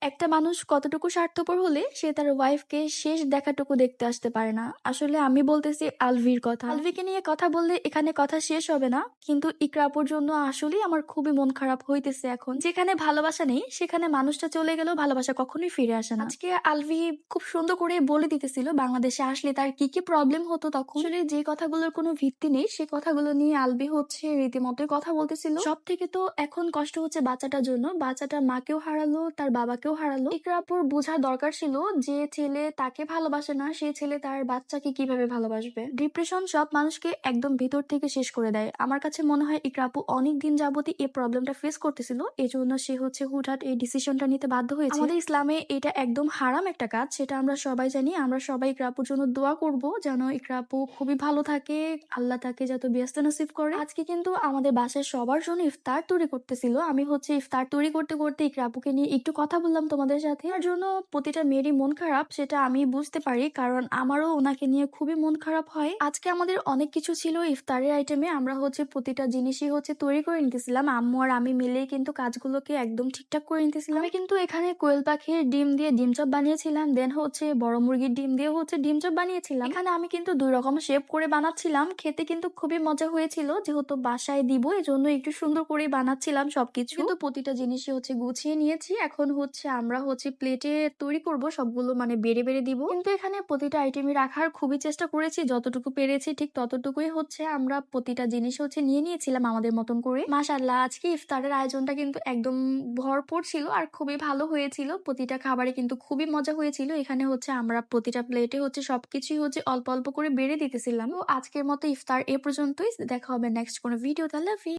একটা মানুষ কতটুকু স্বার্থপর হলে সে তার ওয়াইফকে শেষ দেখাটুকু দেখতে আসতে পারে না। আসলে আমি বলতেছি আলভির কথা। আলভিকে নিয়ে কথা বললে এখানে কথা শেষ হবে না, কিন্তু ইকরা আপুর জন্য আসলেই আমার খুবই মন খারাপ হইতেছে এখন। যেখানে ভালোবাসা নেই সেখানে মানুষটা চলে গেলেও ভালোবাসা কখনোই ফিরে আসে না। আজকে আলভি খুব সুন্দর করে বলে দিতেছিল বাংলাদেশে আসলে তার কি কি প্রবলেম হতো তখন। আসলে যে কথাগুলোর কোনো ভিত্তি নেই সে কথাগুলো নিয়ে আলভি হচ্ছে রীতিমতোই কথা বলতেছিল। সব থেকে তো এখন কষ্ট হচ্ছে বাচ্চাটার জন্য। বাচ্চাটার মাকেও হারালো, তার বাবাকেও হারালো। ইকরা আপুর বোঝা দরকার ছিল যে ছেলে তাকে ভালোবাসে না, সে ছেলে তার বাচ্চাকে কিভাবে ভালোবাসবে। ডিপ্রেশন সব মানুষকে একদম ভিতর থেকে শেষ করে দেয়। আমার কাছে মনে হয় ইকরা আপু অনেক দিন যাবতই এই প্রবলেমটা ফেস করতেছিল, এজন্য সে হচ্ছে হুটহাট এই ডিসিশনটা নিতে বাধ্য হয়েছে। আমাদের ইসলামে এটা একদম হারাম একটা কাজ, সেটা আমরা সবাই জানি। আমরা সবাই ইকরা আপুর জন্য দোয়া করব যেন ইকরা আপু খুবই ভালো থাকে, আল্লাহ তাকে যত ব্যস্ত নসিব করে। আজকে কিন্তু আমাদের বাসায় সবার জন্য ইফতার তৈরি করতেছিল। আমি হচ্ছে ইফতার তৈরি করতে করতে ইকরা আপুকে নিয়ে একটু কথা বললাম তোমাদের সাথে। তার জন্য প্রতিটা মেয়েরই মন খারাপ, সেটা আমি বুঝতে পারি, কারণ আমারও ওনাকে নিয়ে খুবই মন খারাপ হয়। আজকে আমাদের অনেক কিছু ছিল ইফতারের আইটেমে, আমরা হচ্ছে প্রতিটা জিনিসই হচ্ছে তৈরি করে নিতেছিলাম। আম্মু আর আমি মিলেই কিন্তু কাজগুলোকে একদম ঠিকঠাক করে নিতেছিলাম। আমি কিন্তু এখানে কোয়েল পাখির ডিম দিয়ে ডিম চপ বানিয়েছিলাম, দেন হচ্ছে বড় মুরগির ডিম দিয়ে হচ্ছে ডিম চপ বানিয়েছিলাম। এখানে আমি কিন্তু 2 রকম শেপ করে বানাচ্ছিলাম, খেতে কিন্তু খুবই মজা হয়েছিল। যেহেতু বাসায় দিব এজন্য একটু সুন্দর করে বানাচ্ছিলাম সবকিছু, কিন্তু প্রতিটা জিনিসই হচ্ছে গুছিয়ে নিয়েছি। এখন হচ্ছে আমরা হচ্ছে প্লেটে তৈরি করব সবগুলো, মানে বেড়ে বেড়ে দিব। কিন্তু এখানে প্রতিটা আইটেমই রাখার খুবই চেষ্টা করেছি, যতটুকু পেরেছি ঠিক ততটুকুই হচ্ছে আমরা প্রতিটা জিনিস হচ্ছে নিয়ে নিয়েছিলাম আমাদের মতন করে। মাশাআল্লাহ, আজকে ইফতারের আয়োজনটা কিন্তু একদম ভরপুর ছিল আর খুবই ভালো হয়েছিল। প্রতিটা খাবারে কিন্তু খুবই মজা হয়েছিল। এখানে হচ্ছে আমরা প্রতিটা প্লেটে হচ্ছে সবকিছুই হচ্ছে অল্প অল্প করে বেড়ে দিতেছিলাম। তো আজকের মতো ইফতার এ পর্যন্তই। দেখা হবে নেক্সট কোনো ভিডিওতে। আল্লাহ হাফেজ।